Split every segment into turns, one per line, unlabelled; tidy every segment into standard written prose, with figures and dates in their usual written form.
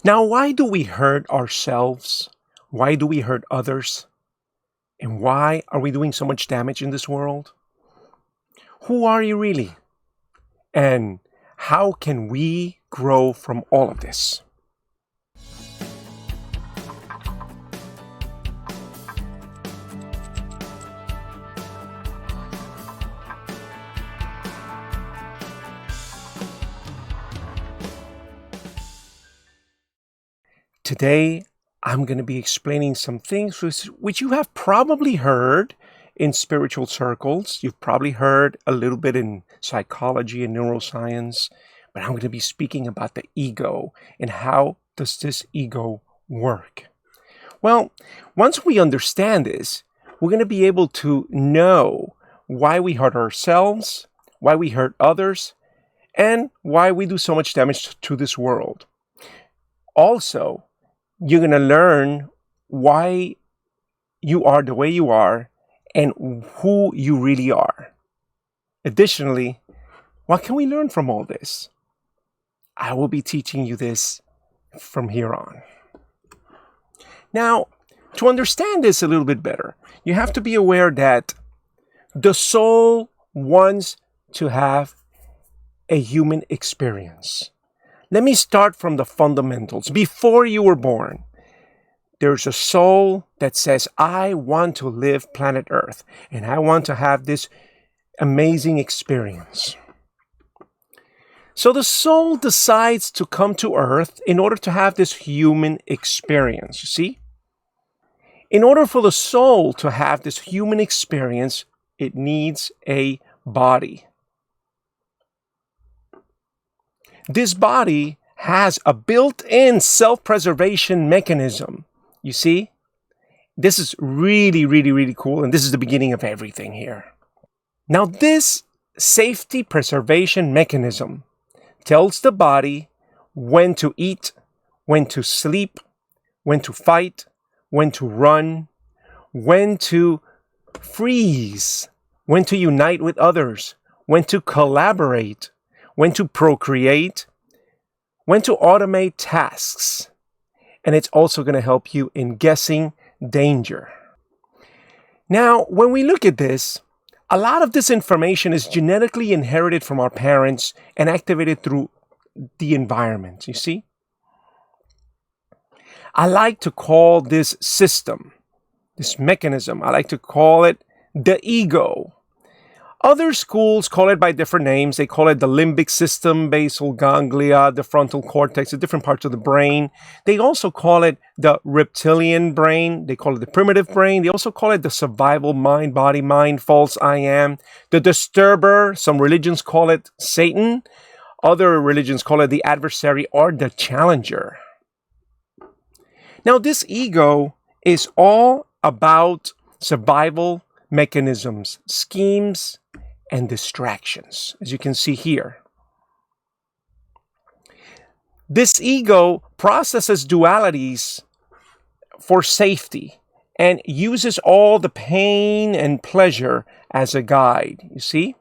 Now, why do we hurt ourselves? Why do we hurt others? And why are we doing so much damage in this world? Who are you really? And how can we grow from all of this? Today, I'm going to be explaining some things which you have probably heard in spiritual circles. You've probably heard a little bit in psychology and neuroscience, but I'm going to be speaking about the ego and how does this ego work. Well, once we understand this, we're going to be able to know why we hurt ourselves, why we hurt others, and why we do so much damage to this world. Also, you're going to learn why you are the way you are and who you really are. Additionally, what can we learn from all this? I will be teaching you this from here on. Now, to understand this a little bit better, you have to be aware that the soul wants to have a human experience. Let me start from the fundamentals. Before you were born, there's a soul that says, I want to live planet Earth, and I want to have this amazing experience. So the soul decides to come to Earth in order to have this human experience. You see? In order for the soul to have this human experience, it needs a body. This body has a built-in self-preservation mechanism. You see? This is really, really, really cool, and this is the beginning of everything here. Now, this safety preservation mechanism tells the body when to eat, when to sleep, when to fight, when to run, when to freeze, when to unite with others, when to collaborate, when to procreate, when to automate tasks. And it's also going to help you in guessing danger. Now, when we look at this, a lot of this information is genetically inherited from our parents and activated through the environment, you see? I like to call this system, this mechanism, I like to call it the ego. Other schools call it by different names. They call it the limbic system, basal ganglia, the frontal cortex, the different parts of the brain. They also call it the reptilian brain. They call it the primitive brain. They also call it the survival mind, body, mind, false I am. The disturber, some religions call it Satan. Other religions call it the adversary or the challenger. Now, this ego is all about survival mechanisms, schemes, and distractions, as you can see here. This ego processes dualities for safety and uses all the pain and pleasure as a guide, you see?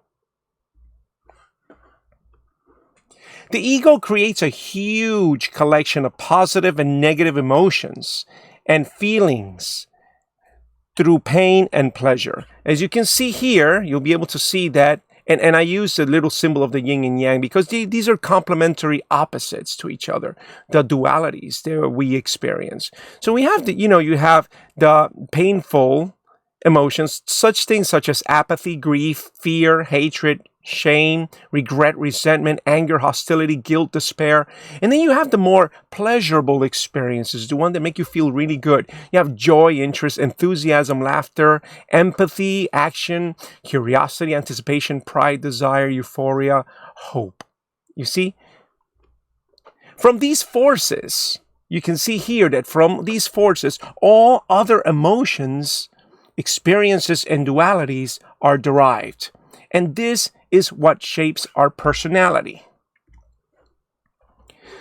The ego creates a huge collection of positive and negative emotions and feelings through pain and pleasure. As you can see here, you'll be able to see that, and I use the little symbol of the yin and yang because these are complementary opposites to each other, the dualities that we experience. So we have you have the painful emotions, such things such as apathy, grief, fear, hatred, shame, regret, resentment, anger, hostility, guilt, despair. And then you have the more pleasurable experiences, the one that make you feel really good. You have joy, interest, enthusiasm, laughter, empathy, action, curiosity, anticipation, pride, desire, euphoria, hope. You see? From these forces, you can see here that from these forces, all other emotions, experiences, and dualities are derived. And this is what shapes our personality.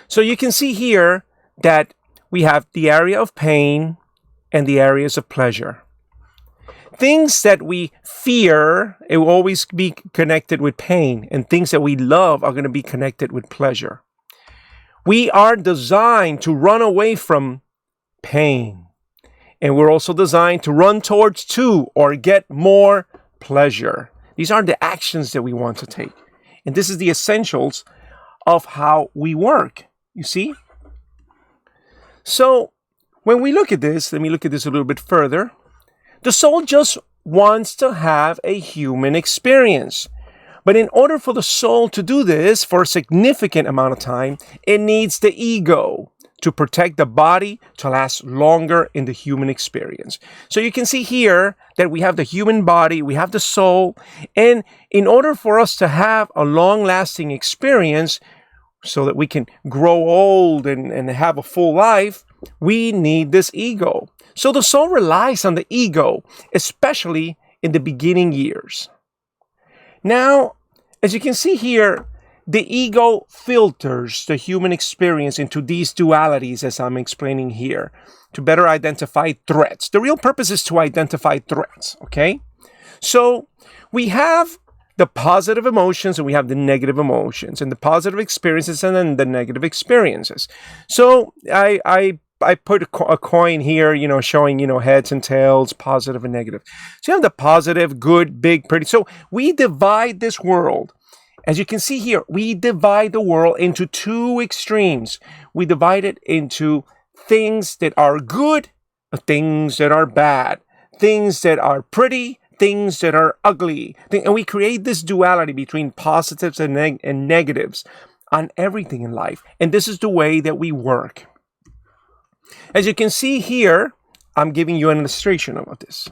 So you can see here that we have the area of pain and the areas of pleasure. Things that we fear, it will always be connected with pain, and things that we love are going to be connected with pleasure. We are designed to run away from pain. And we're also designed to run towards or get more pleasure. These are the actions that we want to take. And this is the essentials of how we work. You see? So when we look at this, let me look at this a little bit further. The soul just wants to have a human experience. But in order for the soul to do this for a significant amount of time, it needs the ego to protect the body to last longer in the human experience. So you can see here that we have the human body, we have the soul, and in order for us to have a long-lasting experience so that we can grow old and have a full life, we need this ego. So the soul relies on the ego, especially in the beginning years. Now, as you can see here, the ego filters the human experience into these dualities, as I'm explaining here, to better identify threats. The real purpose is to identify threats, okay? So we have the positive emotions and we have the negative emotions, and the positive experiences and then the negative experiences. So I put a coin here, showing, heads and tails, positive and negative. So you have the positive, good, big, pretty. So we divide this world. As you can see here, we divide the world into two extremes. We divide it into things that are good, things that are bad, things that are pretty, things that are ugly. And we create this duality between positives and negatives on everything in life. And this is the way that we work. As you can see here, I'm giving you an illustration of this.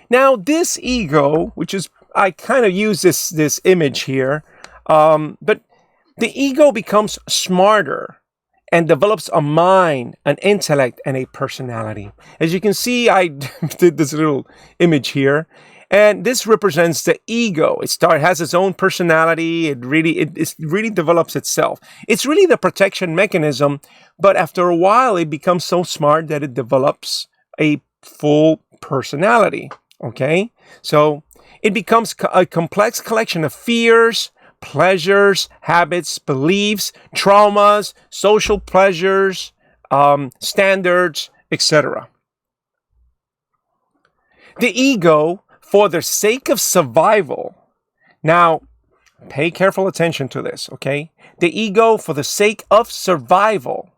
Now, this ego, which is, I kind of use this image here, but the ego becomes smarter and develops a mind, an intellect, and a personality. As you can see, I did this little image here, and this represents the ego. It has its own personality. It really develops itself. It's really the protection mechanism, but after a while, it becomes so smart that it develops a full personality. Okay, so it becomes a complex collection of fears, pleasures, habits, beliefs, traumas, social pleasures, standards, etc. The ego, for the sake of survival, now pay careful attention to this, okay? The ego, for the sake of survival,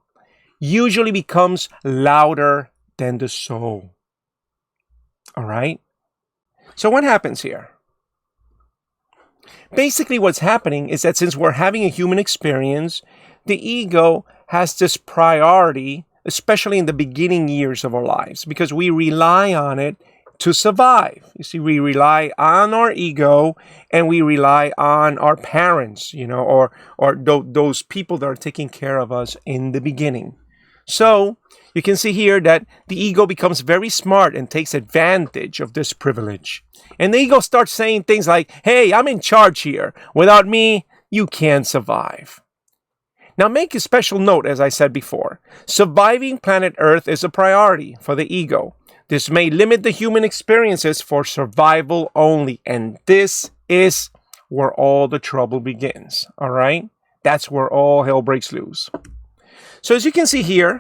usually becomes louder than the soul. All right? So what happens here? Basically, what's happening is that since we're having a human experience, the ego has this priority, especially in the beginning years of our lives, because we rely on it to survive. You see, we rely on our ego and we rely on our parents, or those people that are taking care of us in the beginning. So you can see here that the ego becomes very smart and takes advantage of this privilege. And the ego starts saying things like, hey, I'm in charge here. Without me, you can't survive. Now make a special note, as I said before, surviving planet Earth is a priority for the ego. This may limit the human experiences for survival only. And this is where all the trouble begins. All right? That's where all hell breaks loose. So as you can see here,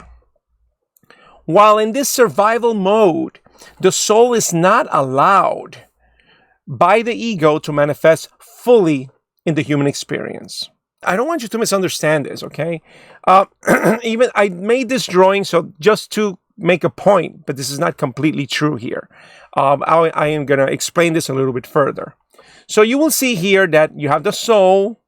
while in this survival mode, the soul is not allowed by the ego to manifest fully in the human experience. I don't want you to misunderstand this, okay? Even I made this drawing so just to make a point, but this is not completely true here. I am going to explain this a little bit further. So you will see here that you have the soul,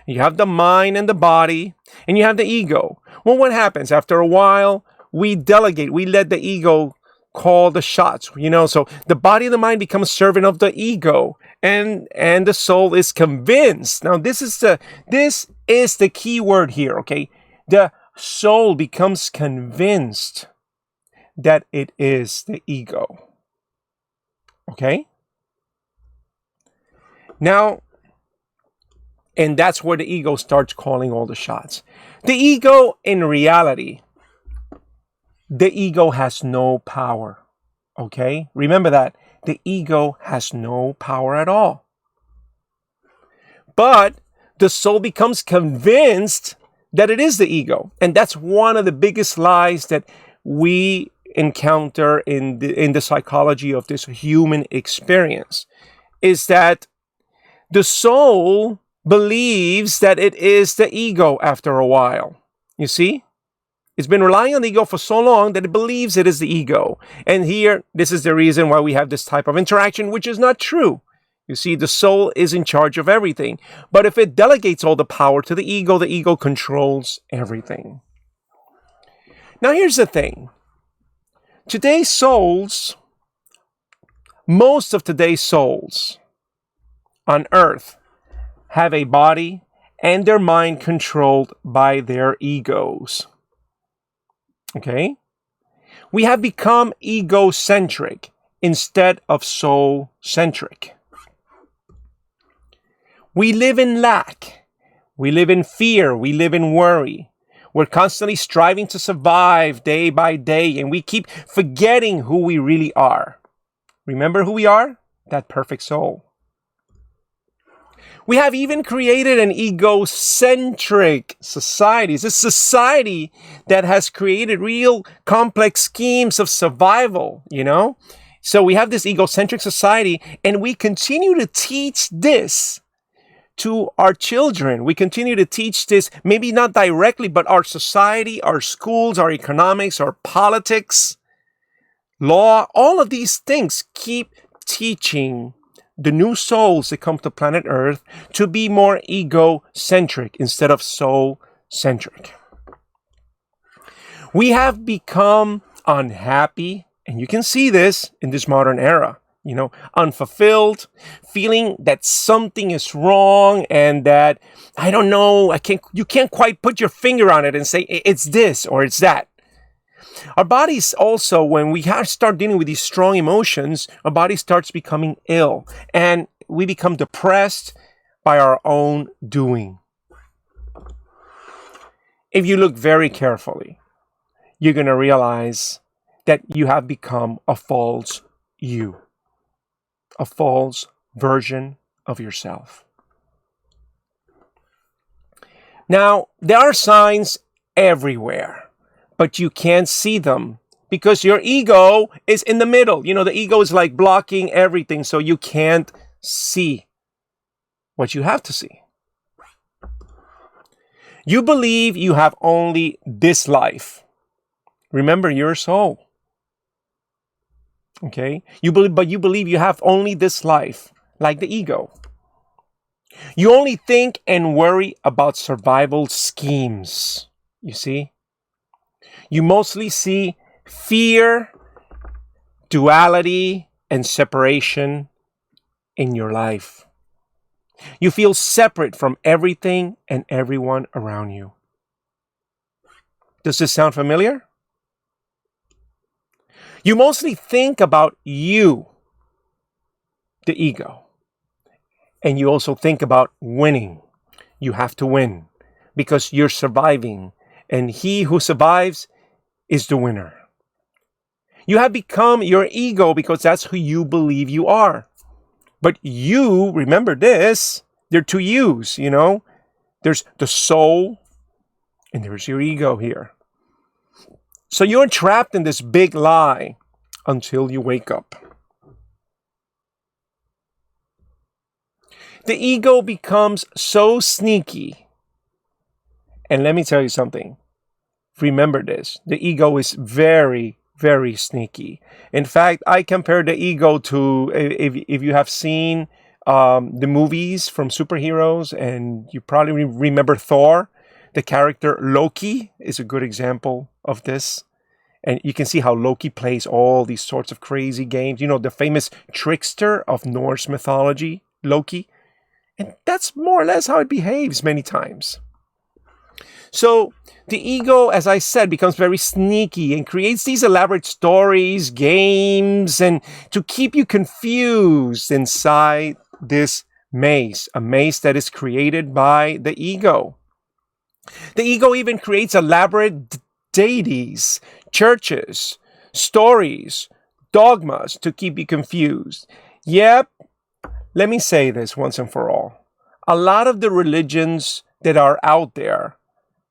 you have the mind and the body, and you have the ego. Well, what happens? After a while, we delegate. We let the ego call the shots, So the body and the mind become a servant of the ego, and the soul is convinced. Now, this is the key word here, okay? The soul becomes convinced that it is the ego. Okay? Now, and that's where the ego starts calling all the shots. The ego, in reality, the ego has no power. Okay? Remember that. The ego has no power at all. But the soul becomes convinced that it is the ego. And that's one of the biggest lies that we encounter in the psychology of this human experience, is that the soul believes that it is the ego after a while. You see? It's been relying on the ego for so long that it believes it is the ego. And here, this is the reason why we have this type of interaction, which is not true. You see, the soul is in charge of everything. But if it delegates all the power to the ego controls everything. Now, here's the thing. Today's souls, most of today's souls on earth have a body and their mind controlled by their egos. Okay? We have become egocentric instead of soul-centric. We live in lack. We live in fear. We live in worry. We're constantly striving to survive day by day, and we keep forgetting who we really are. Remember who we are? That perfect soul. We have even created an egocentric society. It's a society that has created real complex schemes of survival, you know? So we have this egocentric society, and we continue to teach this to our children. We continue to teach this, maybe not directly, but our society, our schools, our economics, our politics, law, all of these things keep teaching the new souls that come to planet Earth to be more egocentric instead of soul-centric. We have become unhappy, and you can see this in this modern era. You know, unfulfilled, feeling that something is wrong and that, I don't know, you can't quite put your finger on it and say it's this or it's that. Our bodies also, when we start dealing with these strong emotions, our body starts becoming ill and we become depressed by our own doing. If you look very carefully, you're going to realize that you have become a false you. A false version of yourself. Now, there are signs everywhere, but you can't see them because your ego is in the middle. You know, the ego is like blocking everything, so you can't see what you have to see. You believe you have only this life. Remember, you're a soul. Okay? You believe you have only this life, like the ego. You only think and worry about survival schemes. You see? You mostly see fear, duality, and separation in your life. You feel separate from everything and everyone around you. Does this sound familiar? You mostly think about you, the ego. And you also think about winning. You have to win because you're surviving. And he who survives is the winner. You have become your ego because that's who you believe you are. But you, remember this, there are two yous, you know. There's the soul and there's your ego here. So you're trapped in this big lie until you wake up. The ego becomes so sneaky. And let me tell you something. Remember this. The ego is very, very sneaky. In fact, I compare the ego to, if you have seen the movies from superheroes, and you probably remember Thor, the character Loki is a good example of this. And you can see how Loki plays all these sorts of crazy games. You know, the famous trickster of Norse mythology, Loki. And that's more or less how it behaves many times. So the ego, as I said, becomes very sneaky and creates these elaborate stories, games, and to keep you confused inside this maze, a maze that is created by the ego. The ego even creates elaborate deities, churches, stories, dogmas to keep you confused. Yep, let me say this once and for all. A lot of the religions that are out there,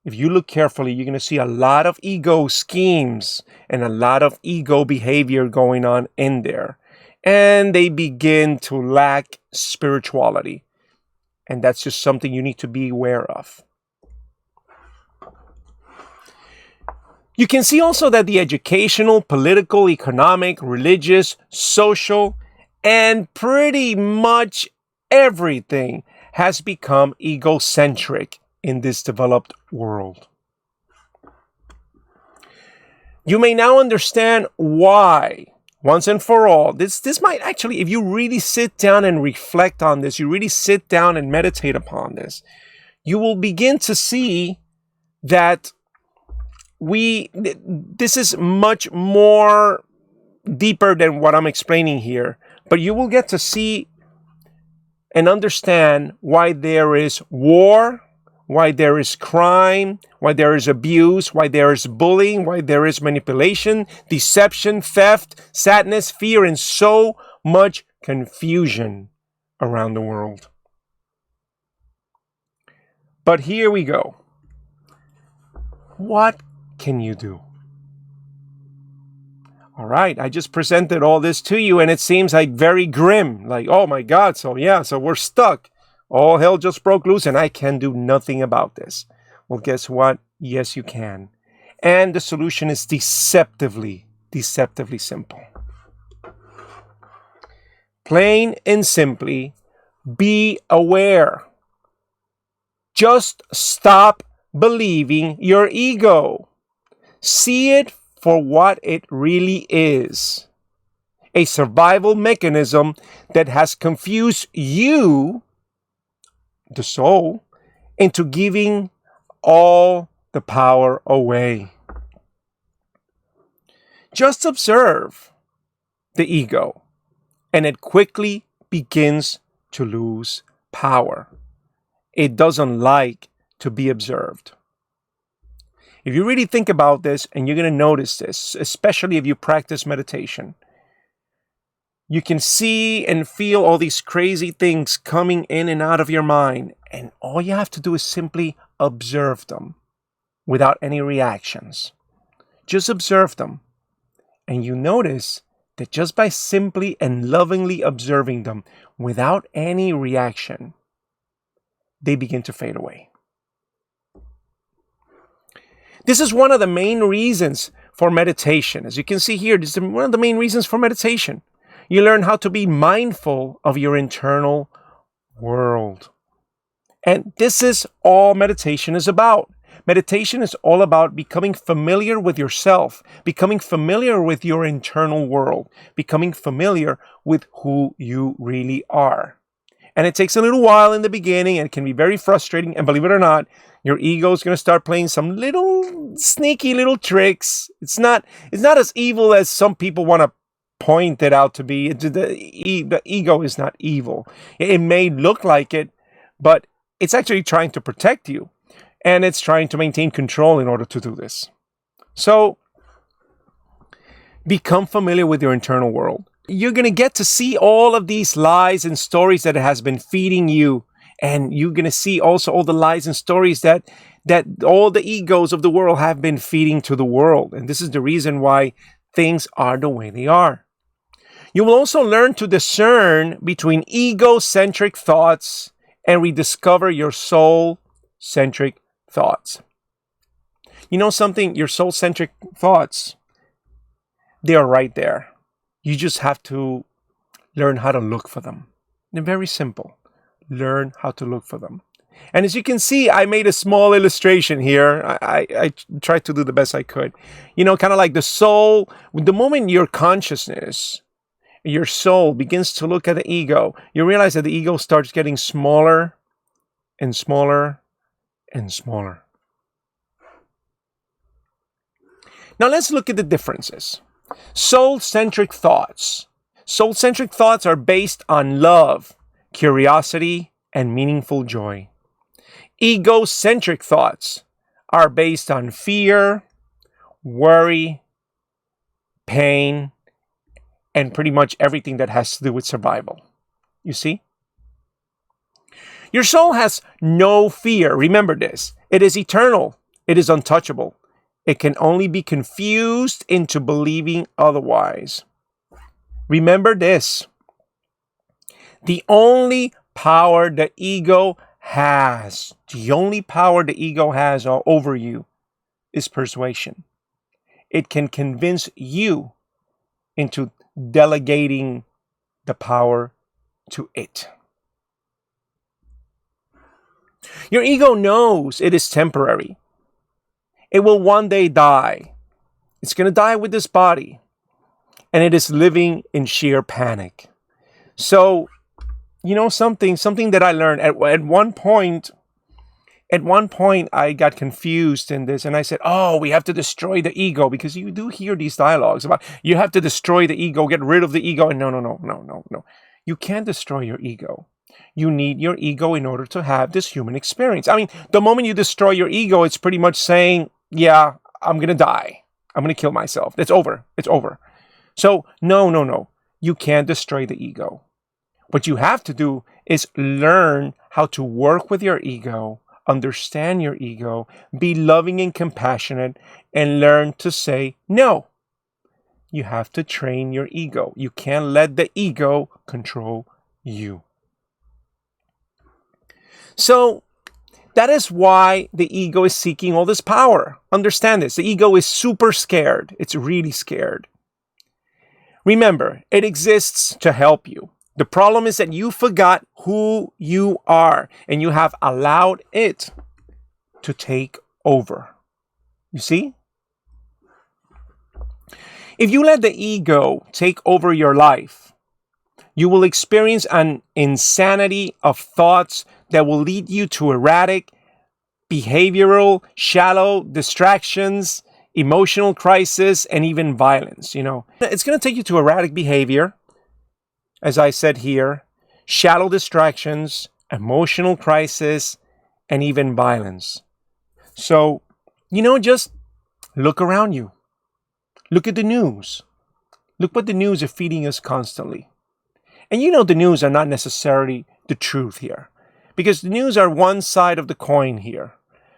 if you look carefully, you're going to see a lot of ego schemes and a lot of ego behavior going on in there. And they begin to lack spirituality. And that's just something you need to be aware of. You can see also that the educational, political, economic, religious, social, and pretty much everything has become egocentric in this developed world. You may now understand why, once and for all, this might actually, if you really sit down and reflect on this, you really sit down and meditate upon this, you will begin to see that this is much more deeper than what I'm explaining here, but you will get to see and understand why there is war, why there is crime, why there is abuse, why there is bullying, why there is manipulation, deception, theft, sadness, fear, and so much confusion around the world. But here we go. What can you do? All right, I just presented all this to you, and it seems like very grim. Like, oh my God, so we're stuck. All hell just broke loose, and I can do nothing about this. Well, guess what? Yes, you can. And the solution is deceptively simple. Plain and simply, be aware. Just stop believing your ego. See it for what it really is. A survival mechanism that has confused you, the soul, into giving all the power away. Just observe the ego, and it quickly begins to lose power. It doesn't like to be observed. If you really think about this, and you're going to notice this, especially if you practice meditation, you can see and feel all these crazy things coming in and out of your mind. And all you have to do is simply observe them without any reactions. Just observe them. And you notice that just by simply and lovingly observing them without any reaction, they begin to fade away. This is one of the main reasons for meditation. As you can see here, this is one of the main reasons for meditation. You learn how to be mindful of your internal world. And this is all meditation is about. Meditation is all about becoming familiar with yourself, becoming familiar with your internal world, becoming familiar with who you really are. And it takes a little while in the beginning, and it can be very frustrating. And believe it or not, your ego is going to start playing some little sneaky little tricks. It's not as evil as some people want to point it out to be. The ego is not evil. It may look like it, but it's actually trying to protect you. And it's trying to maintain control in order to do this. So, become familiar with your internal world. You're going to get to see all of these lies and stories that it has been feeding you. And you're going to see also all the lies and stories that all the egos of the world have been feeding to the world. And this is the reason why things are the way they are. You will also learn to discern between egocentric thoughts and rediscover your soul-centric thoughts. You know something? Your soul-centric thoughts, they are right there. You just have to learn how to look for them. They're very simple. Learn how to look for them. And as you can see, I made a small illustration here. I tried to do the best I could. You know, kind of like the soul. The moment your consciousness, your soul begins to look at the ego, you realize that the ego starts getting smaller and smaller and smaller. Now let's look at the differences. Soul-centric thoughts. Soul-centric thoughts are based on love, curiosity, and meaningful joy. Egocentric thoughts are based on fear, worry, pain, and pretty much everything that has to do with survival. You see? Your soul has no fear. Remember this. It is eternal. It is untouchable. It can only be confused into believing otherwise. Remember this. The only power the ego has over you is persuasion. It can convince you into delegating the power to it. Your ego knows it is temporary. It will one day die. It's going to die with this body. And it is living in sheer panic. So, something that I learned at one point I got confused in this, and I said, oh, we have to destroy the ego, because you do hear these dialogues about you have to destroy the ego, get rid of the ego. And no. You can't destroy your ego. You need your ego in order to have this human experience. I mean, the moment you destroy your ego, it's pretty much saying, yeah, I'm going to die. I'm going to kill myself. It's over. It's over. So, no. You can't destroy the ego. What you have to do is learn how to work with your ego, understand your ego, be loving and compassionate, and learn to say no. You have to train your ego. You can't let the ego control you. So, that is why the ego is seeking all this power. Understand this. The ego is super scared. It's really scared. Remember, it exists to help you. The problem is that you forgot who you are, and you have allowed it to take over. You see? If you let the ego take over your life, you will experience an insanity of thoughts that will lead you to erratic, behavioral, shallow distractions, emotional crisis, and even violence. It's going to take you to erratic behavior, as I said here, shallow distractions, emotional crisis, and even violence. So, just look around you. Look at the news. Look what the news are feeding us constantly. And the news are not necessarily the truth here, because the news are one side of the coin here.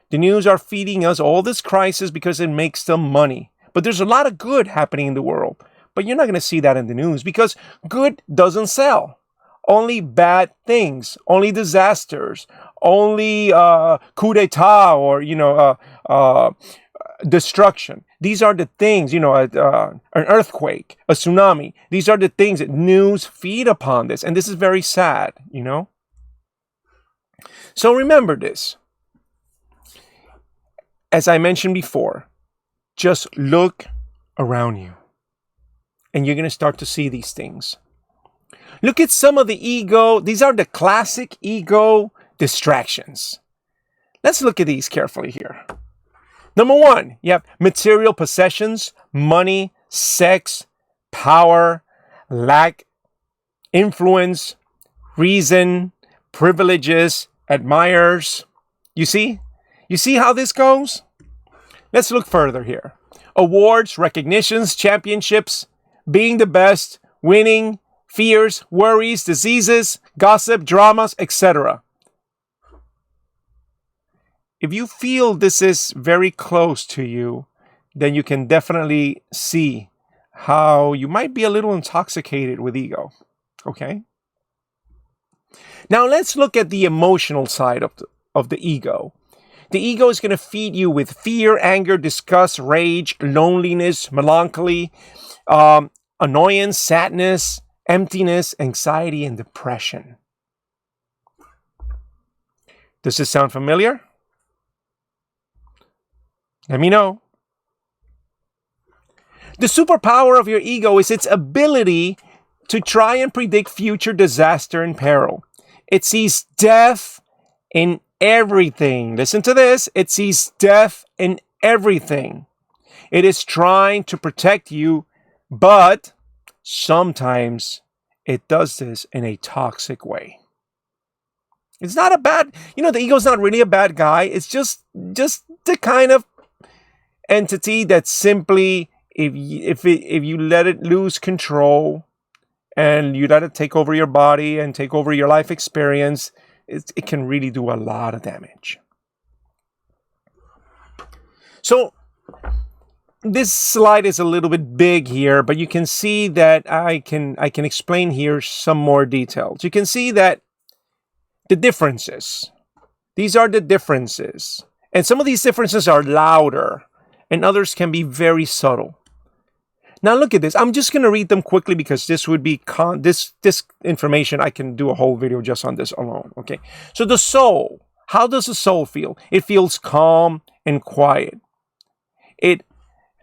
The news are feeding us all this crisis because it makes them money. But there's a lot of good happening in the world. But you're not going to see that in the news, because good doesn't sell. Only bad things, only disasters, only coup d'etat or, destruction. These are the things, an earthquake, a tsunami. These are the things that news feed upon this. And this is very sad, So remember this. As I mentioned before, just look around you. And you're going to start to see these things. Look at some of the ego. These are the classic ego distractions. Let's look at these carefully here. Number one, you have material possessions, money, sex, power, lack, influence, reason, privileges, admirers. You see? You see how this goes? Let's look further here. Awards, recognitions, championships, being the best, winning, fears, worries, diseases, gossip, dramas, etc. If you feel this is very close to you, then you can definitely see how you might be a little intoxicated with ego. Okay? Now let's look at the emotional side of the ego. The ego is going to feed you with fear, anger, disgust, rage, loneliness, melancholy, annoyance, sadness, emptiness, anxiety, and depression. Does this sound familiar? Let me know. The superpower of your ego is its ability to try and predict future disaster and peril. It sees death in everything. Listen to this. It sees death in everything. It is trying to protect you, but sometimes it does this in a toxic way. It's not a bad, the ego's not really a bad guy. It's just the kind of entity that simply, if you let it lose control and you let it take over your body and take over your life experience, it can really do a lot of damage. So this slide is a little bit big here, but you can see that I can explain here some more details. You can see that the differences. These are the differences. And some of these differences are louder and others can be very subtle. Now look at this. I'm just going to read them quickly because this would be this information. I can do a whole video just on this alone. Okay. So the soul. How does the soul feel? It feels calm and quiet. It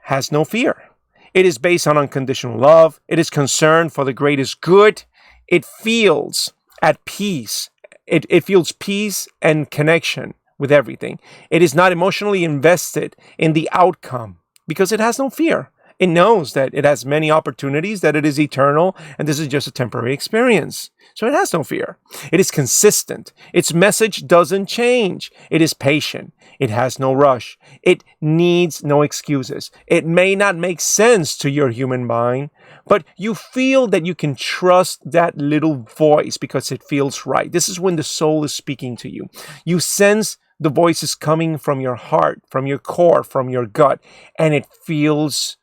has no fear. It is based on unconditional love. It is concerned for the greatest good. It feels at peace. It feels peace and connection with everything. It is not emotionally invested in the outcome because it has no fear. It knows that it has many opportunities, that it is eternal, and this is just a temporary experience. So it has no fear. It is consistent. Its message doesn't change. It is patient. It has no rush. It needs no excuses. It may not make sense to your human mind, but you feel that you can trust that little voice because it feels right. This is when the soul is speaking to you. You sense the voice is coming from your heart, from your core, from your gut, and it feels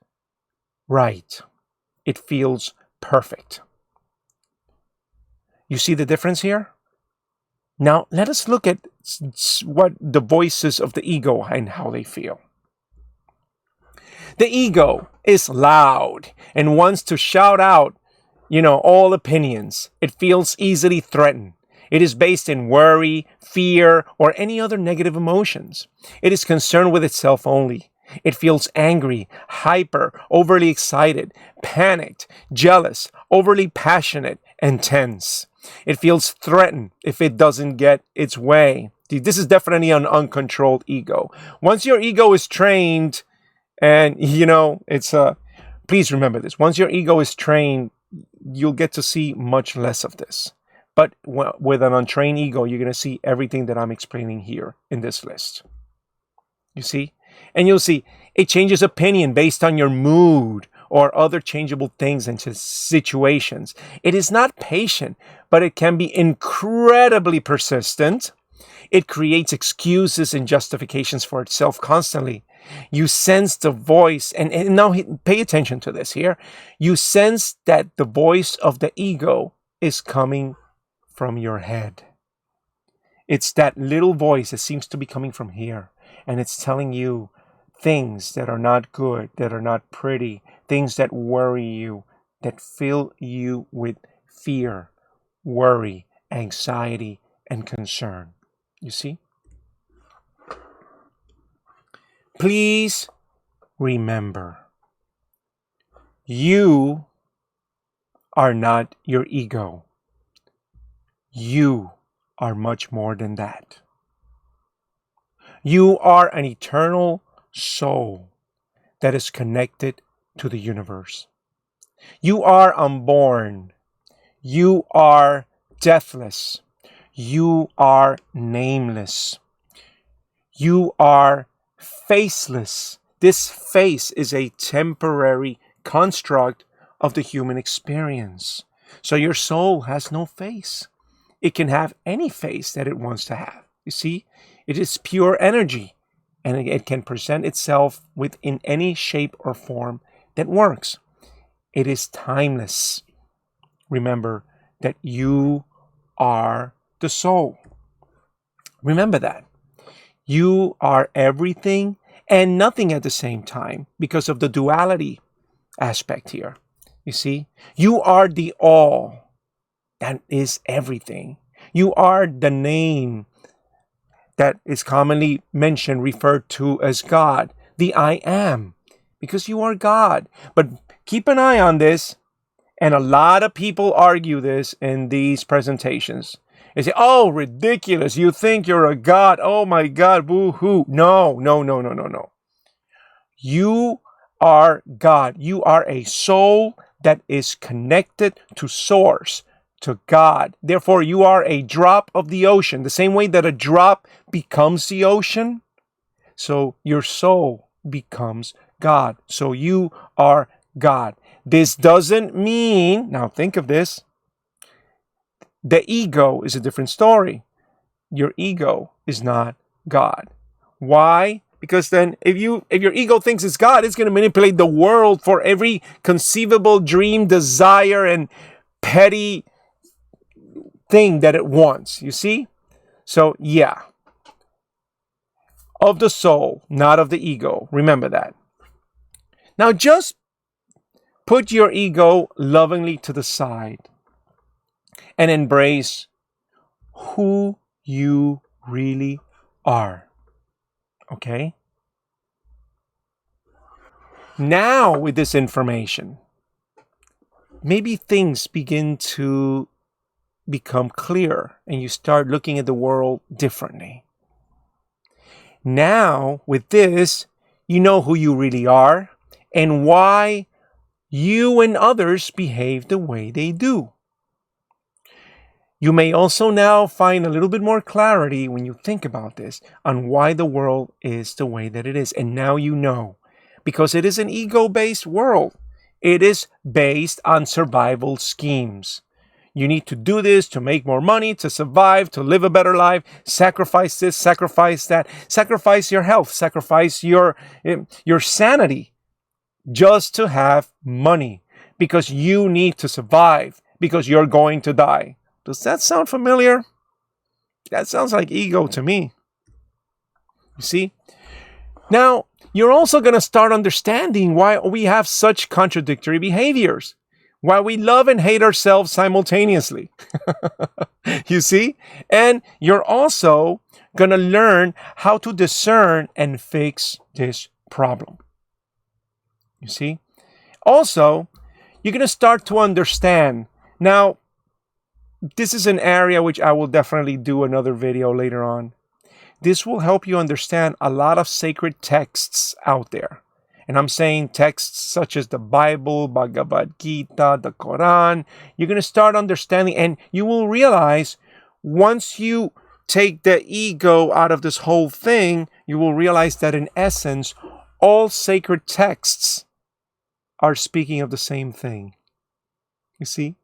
right. It feels perfect. You see the difference here? Now, let us look at what the voices of the ego and how they feel. The ego is loud and wants to shout out, all opinions. It feels easily threatened. It is based in worry, fear, or any other negative emotions. It is concerned with itself only. It feels angry, hyper, overly excited, panicked, jealous, overly passionate, and tense. It feels threatened if it doesn't get its way. This is definitely an uncontrolled ego. Once your ego is trained, and please remember this. Once your ego is trained, you'll get to see much less of this. But with an untrained ego, you're going to see everything that I'm explaining here in this list. You see? And you'll see it changes opinion based on your mood or other changeable things into situations. It is not patient, but it can be incredibly persistent. It creates excuses and justifications for itself constantly. You sense the voice, and now pay attention to this here. You sense that the voice of the ego is coming from your head. It's that little voice that seems to be coming from here, and it's telling you things that are not good, that are not pretty, things that worry you, that fill you with fear, worry, anxiety, and concern. You see? Please remember, you are not your ego. You are much more than that. You are an eternal soul that is connected to the universe. You are unborn. You are deathless. You are nameless. You are faceless. This face is a temporary construct of the human experience. So your soul has no face. It can have any face that it wants to have. You see, it is pure energy, and it can present itself within any shape or form that works. It is timeless. Remember that you are the soul. Remember that. You are everything and nothing at the same time because of the duality aspect here. You see, you are the all. That is everything. You are the name that is commonly mentioned, referred to as God, the I am, because you are God. But keep an eye on this, and a lot of people argue this in these presentations. They say, oh, ridiculous, you think you're a God, oh my God, boo-hoo. No. You are God. You are a soul that is connected to Source, to God. Therefore, you are a drop of the ocean. The same way that a drop becomes the ocean, so your soul becomes God. So you are God. This doesn't mean, now think of this, the ego is a different story. Your ego is not God. Why? Because then if your ego thinks it's God, it's going to manipulate the world for every conceivable dream, desire, and petty thing that it wants. You see? So yeah, of the soul, not of the ego. Remember that. Now just put your ego lovingly to the side and embrace who you really are. Okay? Now, with this information, maybe things begin to become clear and you start looking at the world differently. Now, with this, you know who you really are and why you and others behave the way they do. You may also now find a little bit more clarity when you think about this on why the world is the way that it is. And now you know, because it is an ego-based world. It is based on survival schemes. You need to do this to make more money, to survive, to live a better life, sacrifice this, sacrifice that, sacrifice your health, sacrifice your sanity just to have money because you need to survive because you're going to die. Does that sound familiar? That sounds like ego to me. You see? Now, you're also going to start understanding why we have such contradictory behaviors. Why we love and hate ourselves simultaneously. You see? And you're also going to learn how to discern and fix this problem. You see? Also, you're going to start to understand. Now, this is an area which I will definitely do another video later on. This will help you understand a lot of sacred texts out there. And I'm saying texts such as the Bible, Bhagavad Gita, the Quran. You're going to start understanding, and you will realize once you take the ego out of this whole thing, you will realize that in essence, all sacred texts are speaking of the same thing. You see?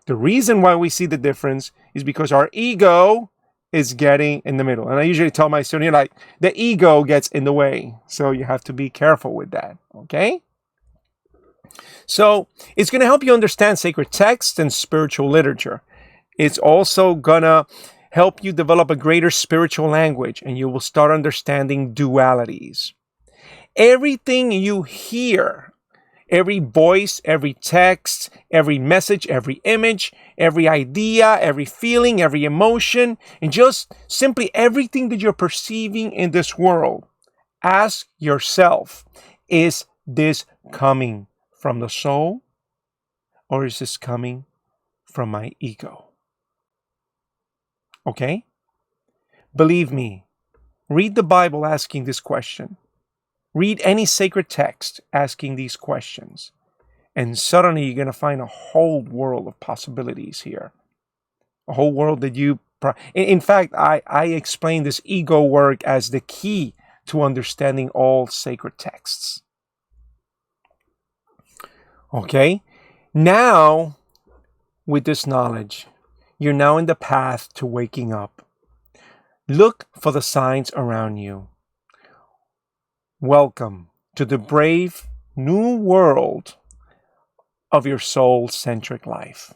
The reason why we see the difference is because our ego is getting in the middle. And I usually tell my students, like, the ego gets in the way. So you have to be careful with that, okay? So it's going to help you understand sacred texts and spiritual literature. It's also going to help you develop a greater spiritual language, and you will start understanding dualities. Everything you hear, every voice, every text, every message, every image, every idea, every feeling, every emotion, and just simply everything that you're perceiving in this world, ask yourself, is this coming from the soul or is this coming from my ego? Okay? Believe me, read the Bible asking this question. Read any sacred text asking these questions. And suddenly you're going to find a whole world of possibilities here. A whole world that you... In fact, I explain this ego work as the key to understanding all sacred texts. Okay? Now, with this knowledge, you're now in the path to waking up. Look for the signs around you. Welcome to the brave new world of your soul-centric life.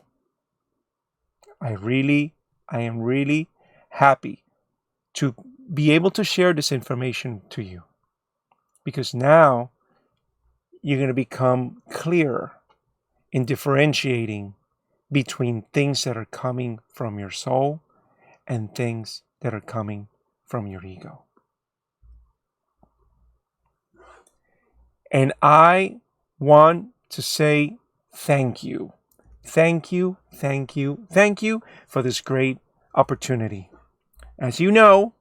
I am really happy to be able to share this information to you, because now you're going to become clearer in differentiating between things that are coming from your soul and things that are coming from your ego. And I want to say thank you. Thank you, thank you, thank you for this great opportunity. As you know,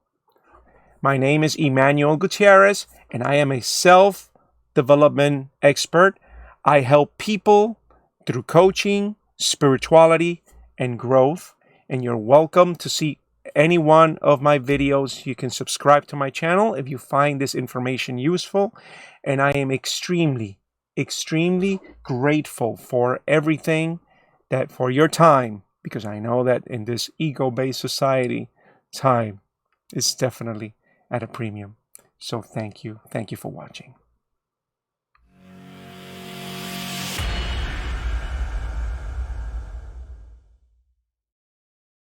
my name is Emanuel Gutierrez, and I am a self-development expert. I help people through coaching, spirituality, and growth. And you're welcome to see any one of my videos. You can subscribe to my channel if you find this information useful. And I am extremely grateful for everything, that for your time, because I know that in this ego-based society, time is definitely at a premium. So thank you. Thank you for watching.